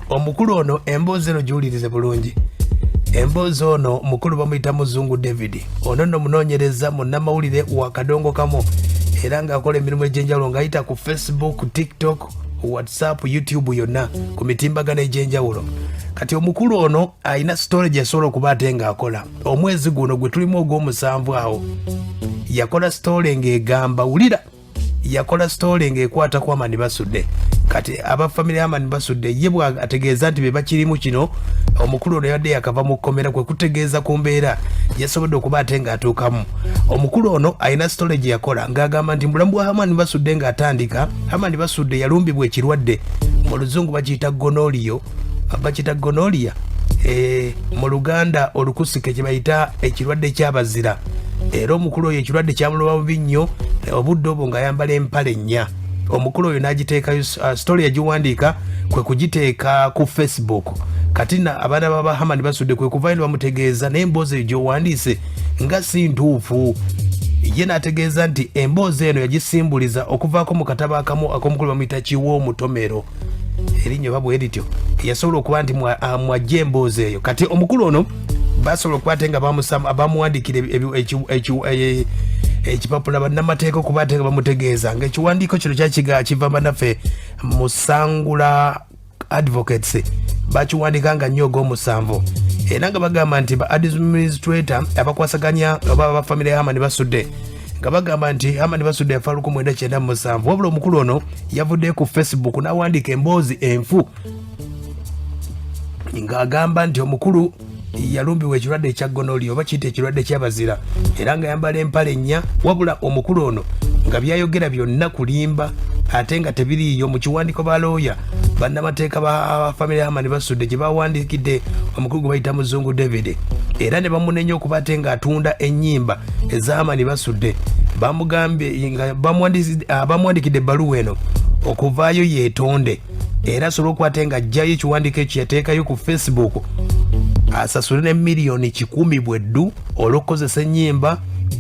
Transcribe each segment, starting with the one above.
omukulu ono emboozi eno giwulirize bulungi. Emboozi ono mukulu bamuyita Muzungu David. Ono nno munoonyereza munnamawulire wa kadongo kamu era ng'akola emirimu egy'enjawulo ng'ayita ku Facebook, TikTok, WhatsApp, YouTube yonna ku mitimbagano egy'enjawulo. Kati omukulu ono alina story gyesobola okuba ate ng'akola. Omwezi guno gwe tulimu ogw'omusanvu awo yakola story ng'egamba wulira, yakola story ng'ekwata ku Herman Basudde. Kati abafamily ya Herman Basudde ye bw'ategeeza nti be bakirimu kino, omukulu ono yadde yakava mu kkomera kwe kutegeeza ku mbeera yasobodde okuba ate ng'atuukamu. Omukulu ono alina story gye yakola ng'agamba nti mulamu bwa Herman Basudde ng'atandika, Herman Basudde yalumbibwa ekirwadde mu luzungu bakiyita gonoria, mu Luganda olukusike kye bayita ekirwadde ky'abazira. Era omukulu oyo ekirwadde kyamuluma bubi nnyo, obudde obwo ng'ayambala empale nnya. Omukulu oyo n'agiteekayo story yagiwandiika kwe kugiteeka ku Facebook. Kati abaana baba Herman Basudde kwe kuvayo ne bamutegeeza n'emboozi eyo gy'owandiise nga si ntuufu. Ye n'ategeeza nti emboozi eno yagisimbuliza okuvaako mu katabo akamu ak'omukulu bamuyita Kiwoomutomero. Erinnya oba bwe lityo yasobola okuba nti mwajja emboozi eyo. Kati omukulu ono basobola okuba ate nga bamuwandikira ekipapula bannamateeka okuba ate nga bamutegeeza ng'ekiwandiiko kino kiva bannaffe Musangula Advocates bakiwandika nga nnyo ogw'omusanvu. Era nga bagamba nti ba administrator abakwasaganya oba abafamily ya Herman Basudde nga bagamba nti Herman Basudde yafa 1997. Wabula omukulu ono yavudde ku Facebook n'awandiika emboozi enfu ng'agamba nti omukulu yalumbibwa ekirwadde ekya gonoria oba kiyita ekirwadde ky'abazira era nga yambala empale nnya. Wabula omukulu ono nga byayogera byonna kulimba ate nga tebiriiyo mu kiwandiiko ba looya bannamateeka ba family ya Herman Basudde gye bawandikidde omukulu gwe bayita Muzungu David. Era ne bamunenya okuba ate ng'atunda ennyimba eza Herman Basudde. Bamugambye nga bamuwandikidde ebbaluwa eno okuvaayo yeetonde era asobole okuba ate ng'ajjayo ekiwandiiko ekyo yateekayo ku Facebook asasule ne miliyoni 10 bweddu olw'okukozesa ennyimba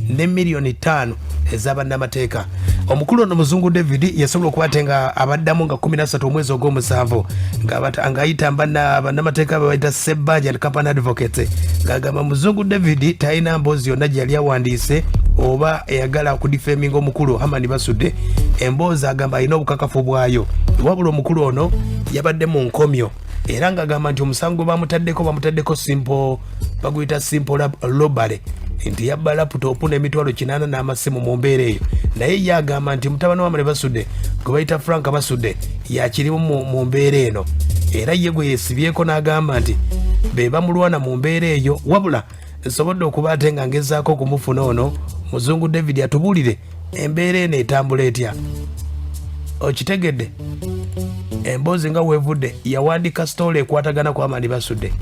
ne miliyoni 5 ez'abannamateeka. Omukulu ono Muzungu David yasobola okuba ate nga abaddamu nga 13 omwezi ogw'omusanvu ng'ayita bannamateeka babayita Sebbanja and Company Advocates ng'agamba Muzungu David talina mboozi yonna gye yali awandiise oba eyagala okudifeminga omukulu Herman Basudde. Emboozi agamba alina obukakafu bwayo. Wabula omukulu ono yabadde mu nkomyo era ng'agamba nti omusango bamutaddeko simple baguyita simple robbery nti yabba laputopu n'emitwalo 8 n'amasimu mu mbeera eyo. Naye ye agamba nti mutabani wa Herman Basudde gwe bayita Frank Basudde yakirimu mu mbeera eno era ye gwe yeesibyeko n'agamba nti be bamulwana mu mbeera eyo. Wabula nsobodde okuba ate nga ngezaako okumufuna ono Muzungu David atubuulire embeera eno etambula etya. Okitegedde? Emboozi nga weevudde yawandiika story ekwatagana ku Herman Basudde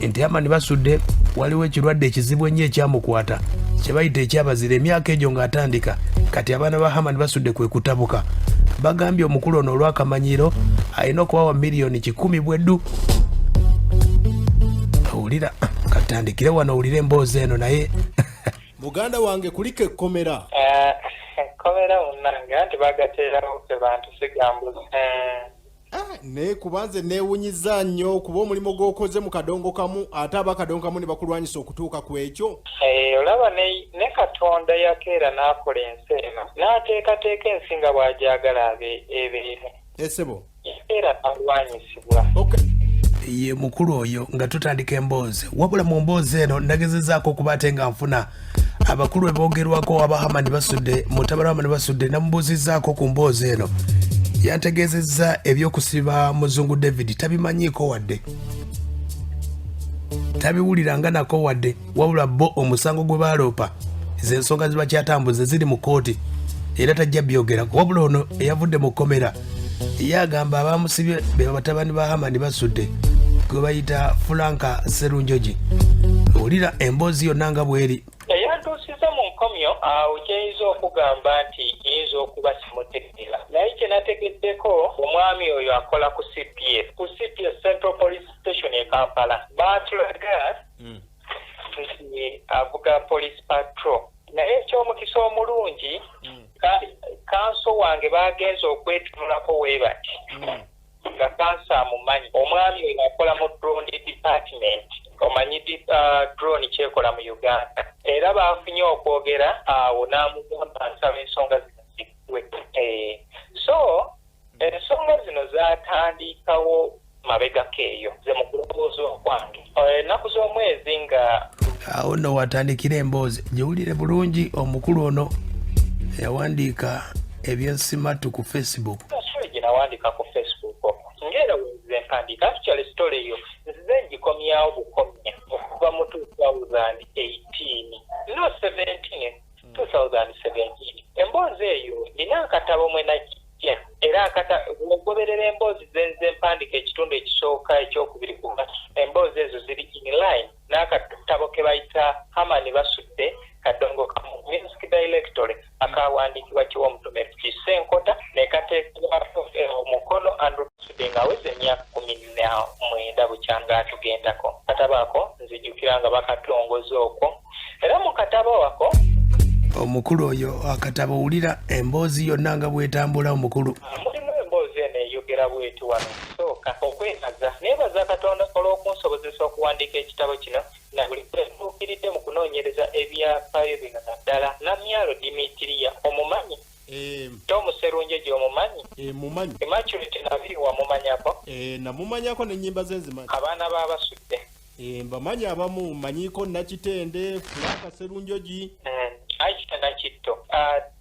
nti Herman Basudde waliwo ekirwadde ekizibu ennyo ekyamukwata kye bayita ekyabazira emyaka egyo ng'atandika. Kati abaana ba Herman Basudde kwe kutabuka. Bagambye omukulu ono olw'akamanyiro alina okubawa miliyoni 10 bweddu. Owulira katandikire wano owulire emboozi eno naye muganda wange kuliko ekkomera. Ekkomera unnanga nti bagateerawo ku bantu sigambuzi. Ne kubanze neewunyiza nnyo kuba omulimu gw'okoze mu kadongo kamu ate abakadongo kamu ne bakulwanyisa okutuuka ku ekyo. Olaba ne Katonda yakeera n'akola ensi eno n'ateekateeka ensi nga bw'agyagala ebeere. Esebo yakeera n'alwanyisibwa. Ye mukulu oyo nga tutandika emboozi. Wabula mu mboozi eno nagezezaako okuba ate nga nfuna abakulu eboogerwako aba Herman Basudde mutabani wa Herman Basudde namubuuzizzaako ku mboozi eno. Yategeezezza ebyokusiba Muzungu David tabimanyiiko wadde tabiwuliranga nako wadde. Wabula bo omusango gwe baloopa z'ensonga zibakyatambuze ziri mu kooti era tajja byogerako. Wabula ono eyavudde mu kkomera ye agamba abamusibye be batabani ba Herman Basudde gwe bayita Franka Serunjogi. Owulira emboozi yonna nga bw'eri. Eyantuusiza mu nkomyo awo kyeyinza okugamba nti yinza okuba simutegeera. Naye kye nategeddeko omwami oyo akola ku CPS Central Police Station e Kampala. Baatulaga nti avuga police patrol. Naye eky'omukisa omulungi kanso wange bagenze okwetunulako weebati nga kansa amumanyi. Omwami omwami oyo akola mu drone department omanyi drone kyekola mu Uganda era bafunye okwogera awo n'amugamba nsaba ensonga zino ziggwe. So ensonga zino zatandikawo mabegako eyo ze mu kulowooza okwange ennaku z'omwezi nga awo nno watandikira emboozi giwulire bulungi omukulu ono yawandiika ebyensimatu ku Facebook. story gye nawandiika ku Facebook ngera wenzize mpandiika actually story eyo nzize ngikomyawo bukomya okuva mu 2018 no 2017 emboozi eyo nina akatabo mwe nakijja era ogoberera emboozi zenze mpandiika ekitundu ekisooka ekyokubiri kuba emboozi ezo ziri inline n'akatabo ke bayita Herman Basudde kadongo kamu music directory akawandiikibwa Kiwomutomero Kisenkota ne kateekebwa omukono Andrew Basudde ng'aweza emyaka 19 bukyanga atugendako. Katabo ako nzijukira nga bakatongoza okwo era mu katabo ako omukulu oyo akatabo wulira emboozi yonna nga bwetambula omukulu. Mulimu emboozi eno eyogera bwetu wano nsooka okwebaza neebaza Katonda olw'okunsobozesa okuwandiika ekitabo kino na buli kwetuukiridde mu kunoonyereza ebyafaayo bino naddala Namyalo Dimitiriya omumanyi Tomuserunje gy'omumanyi mumanyi Immaculate Nabiri wamumanyako namumanyako n'ennyimba ze nzimanyi abaana b'Abasudde mbamanyi abamu manyiko Nakitende Fulaka Serunjogi Aisha Nakitto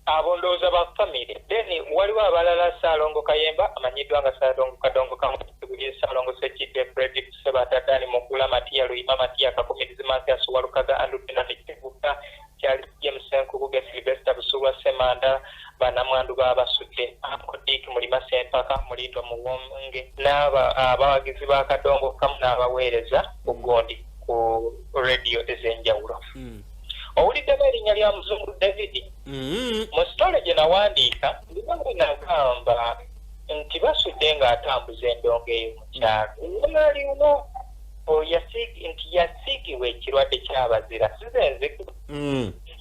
abo ndowooza ba family then waliwo abalala Saalongo Kayemba amanyiddwa nga Saalongo Kadongo Kamutibuli Saalongo Sekidde Frederick Sebatadani Mugula Matiya Luyima Matiya Kakumirizi Mathias Walukaga Andupina Nekivuga Charles James Nkubuge Sylvester Busulwa Semanda banamwandu b'Abasudde Akodiki Mulima Sempaka Mulindo Muwonge n'aba abawagizi ba Kadongo Kamu n'abaweereza Bugondi ku radio ez'enjawulo. Owuliddemu erinnya lya Muzungu David mu story gye nawandiika ndibanga nagamba nti Basudde ng'atambuza endongo eyo mu kyalo lunaali luno nti yasiigibwa ekirwadde ky'abazira sizenziku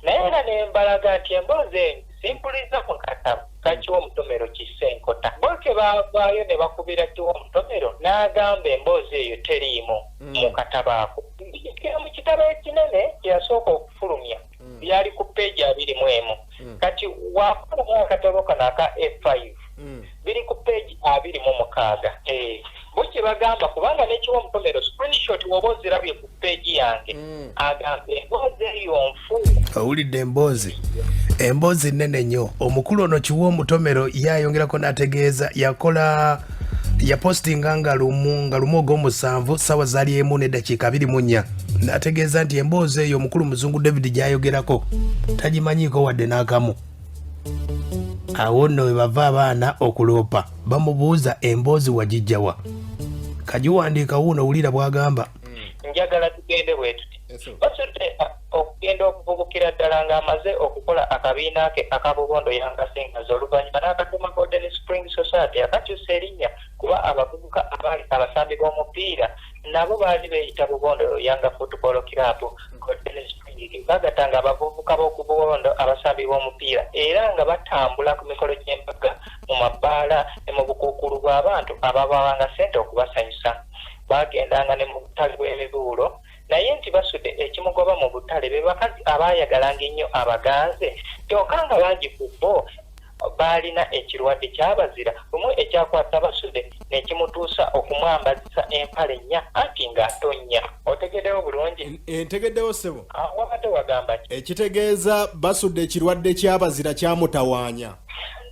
naye era nembalaga nti emboozi eyo simpuliza mu katabo ka Kiwomutomero Kisenkota boke baavaayo ne bakubira Kiwomutomero n'agamba emboozi eyo teriimu mu katabo ako. Mbijjukira mu kitabo ekinene kyeyasooka okufulumya byali ku peegi 21 kati wakola akatabo kano aka A5 biri ku peegi 26 bukye bagamba kubanga n'Ekiwomutomero screenshot woba ozirabye ku peegi yange agamba emboozi eyo nfu. Owulidde emboozi nnene nnyo. Omukulu ono Kiwomutomero yayongerako n'ategeeza yapostinga nga lumu ogw'omusanvu ssaawa zaali 1:24 n'ategeeza nti emboozi eyo omukulu Muzungu David gy'ayogerako tagimanyiiko wadde n'akamu. Awo nno we bava abaana okuloopa bamubuuza emboozi wagijjawa. Kagiwandiika wuuno wulira bw'agamba. Njagala tugende bwe tuti Basudde okugenda okuvubukira ddala ng'amaze okukola akabiina ke akabubondo yangasengaza oluvannyuma n'akatuma Golden Spring Society akakyusa erinnya kuba abavubuka abaali abasambi b'omupiira nabo baali beeyita bubondo Yanga Football Club Golden Spring bagatanga abavubuka b'okububondo abasambi b'omupiira era nga batambula ku mikolo gy'embaga mu mabbaala ne mu bukuukulu bw'abantu ababawanga ssente okubasanyusa. Bagendanga ne mu butale bw'emibuulo naye nti Basudde ekimugoba mu butale be bakazi abaayagalanga ennyo abaganze kyokka nga bangi ku bo baalina ekirwadde ky'abazira lumu ekyakwata Basudde nekimutuusa okumwambazisa empale nnya anti ng'atonnya. Otegeddewo bulungi? Ntegeddewo ssebo. Wabadde wagamba ki? Ekitegeeza Basudde ekirwadde ky'abazira kyamutawaanya.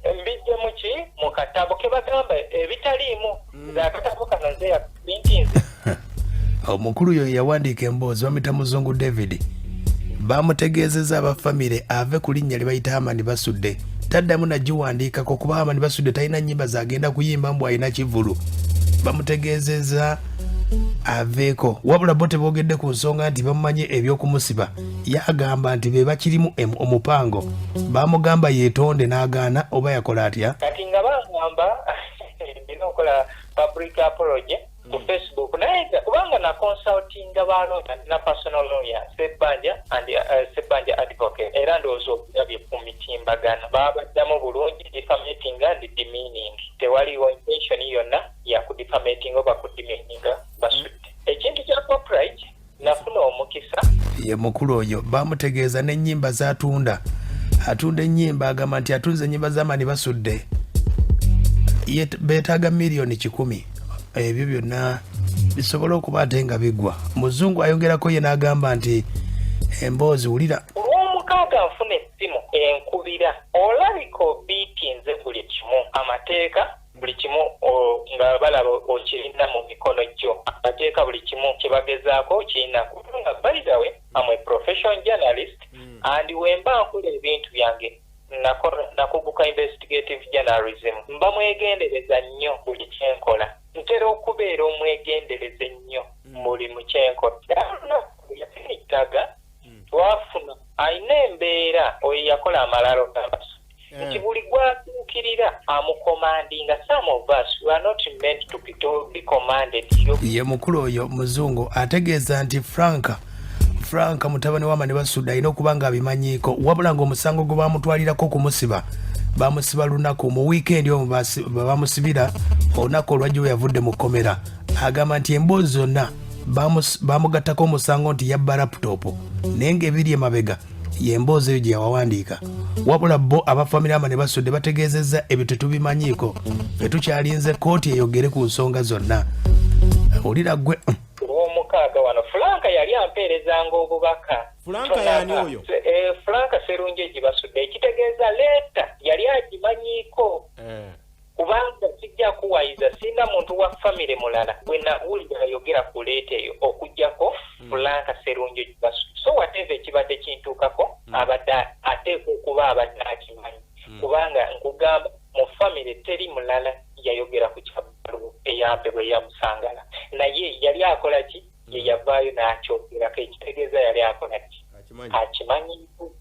Mbijje mu ki? Mu katabo ke bagamba ebitaliimu ng'akatabo kano nze yakubintinze. Omukulu yo yawandiika emboozi bamuyita Muzungu David bamutegeezeza abafamire ave ku linnya lye bayita Herman Basudde taddamu nagiwandiikako kuba Herman Basudde talina nnyimba zagenda kuyimba mbu alina kivulu. Bamutegeezeza aveeko wabula bo teboogedde ku nsonga nti bamumanye eby'okumusiba yagamba nti be bakirimu omupango bamugamba yeetonde n'agaana oba yakola atya. Kati nga bangamba ndina okola public apology ku Facebook naye kubanga na consulting balonda na personal lawyer Sebanja advocate era ndowooza okirabye ku mitimbagano babaddamu bulungi defamating and demeaning tewaliwo intention yonna ya ku defamating oba ku demeaning ye mukulu oyo bamutegeeza n'ennyimba z'atunda. Atunda ennyimba agamba nti atunze ennyimba z'Herman Basudde beetaaga miliyoni 100. Ebyo byonna bisobola okuba ate nga bigwa. Muzungu ayongerako ye n'agamba nti emboozi wulira olw'omukaaga nfuna essimu enkubira olabika obiitinze buli kimu amateeka buli kimu nga balaba okirina mu mikono gyo amateeka buli kimu kyebagezaako kirina kubanga by the way I'm a professional journalist and wemba nkola ebintu byange nakuguka investigative journalism mba mwegendereza nnyo buli kyenkola ntera okubeera omwegendereze nnyo buli mu kyenkola yafinitaga twafuna ayina embeera oyo yakola amalalo g'Abasudde nti buli gwatuukirira amukomandinga. Some of us we are not meant to be commanded. Ye mukulu oyo Muzungu ategeeza nti Franka mutabani wa Herman Basudde alina okuba nga abimanyiiko wabula ng'omusango gwe bamutwalirako kumusiba bamusiba lunaku mu wiikendi omwo bamusibira olunaku olwajjo yavudde mu kkomera. Agamba nti emboozi zonna bamugattako omusango nti yabba laputopu naye ng'ebiri emabega yemboozi eyo gye yawawandiika. Wabula bo abafamire Herman Basudde bategeezezza ebyo tetubimanyiiko tetukyalinze kooti eyogere ku nsonga zonna. Olira gwe olw'omukaaga wano Franka yali ampeerezanga obubaka. Franka yani oyo? Franka Serunjeji Basudde ekitegeeza leeta yali agimanyiiko kubanga kijja kuwayiza singa muntu wa famire mulala bwe nawulira ayogera ku leeta eyo okujjako Franka Serunjeji Basudde. So whatever ekibadde kintuukako abadde ateekwa okuba abadde akimanyi kubanga nkugamba mu famire teri mulala yayogera ku kyabbaluwa eyampe bwe yamusangala naye yali akola ki ye yavaayo n'akyogerako ekitegeeza yali akola ki akimanyiiko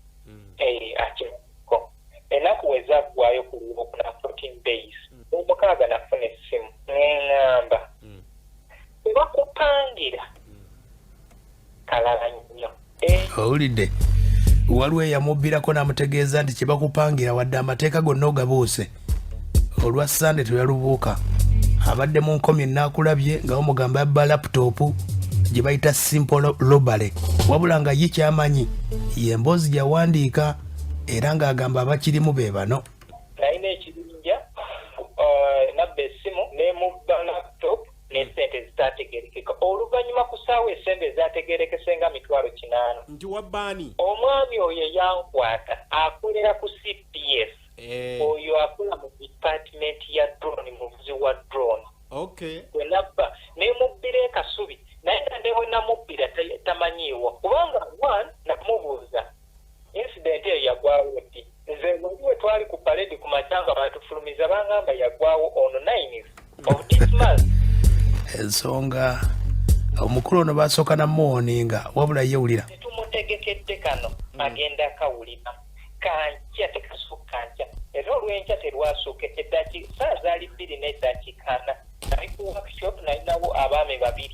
akimanyiko ennaku wezaggwayo ku lwokuna 14 days omukaaga nafuna essimu neŋŋamba ebakupangira kalala nnyo. Owulidde waliwo eyamubbirako n'amutegeeza nti kyebakupangira wadde amateeka gonna ogabuuse olwa Sande teyalubuuka abadde mu nkomye naakulabye nga bamugamba yabba laputopu gye bayita simple robale wabula nga ye kyamanyi yemboozi gyawandiika era ng'agamba abakirimu be bano. Nalina ekibinja nabba essimu nemubba laptop n'essente zitategerekeka oluvannyuma ku ssaawa esente ezategerekese nga 800. Nti wabbaani? Omwami oyo yankwata akolera ku CPS. Oyo akola mu department ya drone muvuzi wa drone. Okay. Wenabba nemubbira ekasubi naye ndeho namubbira tamanyiiwo kubanga one namubuuza incident eyo yagwawo ddi nze waliwe twali ku parade ku macanga batufulumiza bangamba yagwawo on 9th of this month. Ensonga omukulu ono basooka namuwoninga wabula yewulira tetumutegekedde kano agenda kawulira kankya tekasukka nkya era olw'enkya terwasukka eddaki saa zaali 2 n'eddakiika 4 nali ku workshop nalinawo abaami 2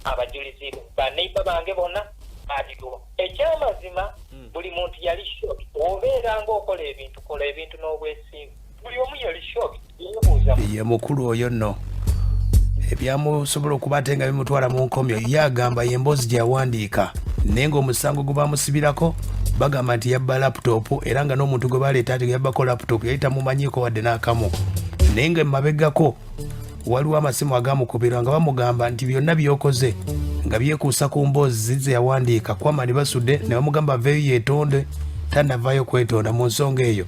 abajulizi baneiba bange bonna aliwo ekyamazima buli muntu yali shock obeeranga okola ebintu kola ebintu n'obwesimbu buli omu yali shock yebuuza ye mukulu oyo nno ebyamusobola okuba ate nga bimutwala mu nkomyo ye agamba yemboozi gyawandiika naye ng'omusango gwe bamusibirako bagamba nti yabba laputopu era nga n'omuntu gwe baleeta ati yabbako laputopu yali tamumanyiiko wadde n'akamu naye nga emabegako waliwo amasimu agamukubirwa nga bamugamba nti byonna byokoze nga byekuusa ku mboozi ze yawandiika ku Herman Basudde ne bamugamba aveeyo yeetonde tannavaayo kwetonda mu nsonga eyo.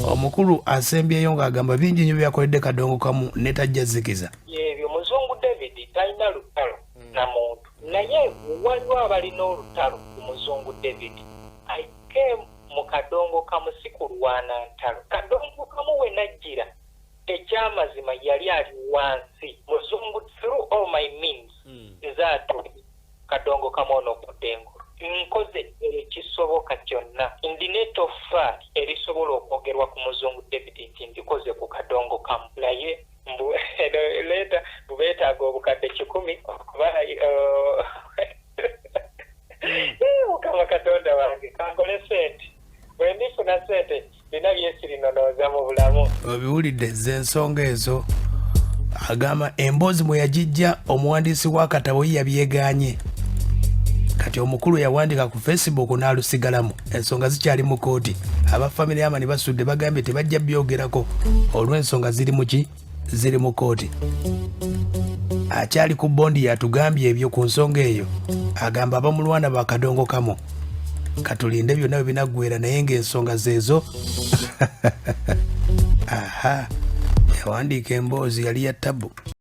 Omukulu asembyeyo ng'agamba bingi nnyo byakoledde kadongo kamu ne tajja zikiza. Ebyo Muzungu David talina lutalo na muntu naye waliwo abalina olutalo ku Muzungu David ayike mu kadongo kamu si kulwana ntalo kadongo kamu we najjira ekyamazima yali ali wansi Muzungu through all my means nzaatu kadongo kamu ono okudengulu nkoze ekisoboka kyonna ndina ettoffaali erisobola okwogerwa ku Muzungu David nti ndikoze ku kadongo kamu naye leeta bubeetaaga obukadde 10 okuba mukama katonda wange kankole sente bwe ndifuna sente nina byesirinonooza mu bulamu. Obiwulidde z'ensonga ezo agamba emboozi mwe yagijja omuwandiisi w'akatabo ye yabyegaanye kati kati omukulu yawandiika ku Facebook n'alusigalamu. Ensonga zikyali mu kooti. Aba family Herman Basudde bagambye tebajja byogerako olw'ensonga ziri mu kooti. Akyali ku bondi yatugambye ebyo ku nsonga eyo. Agamba abamulwana bakadongo kamu. Katulinde byonna bwe binaggwera naye ng'ensonga zeezo. Aha, yawandiika emboozi yali ya tabu.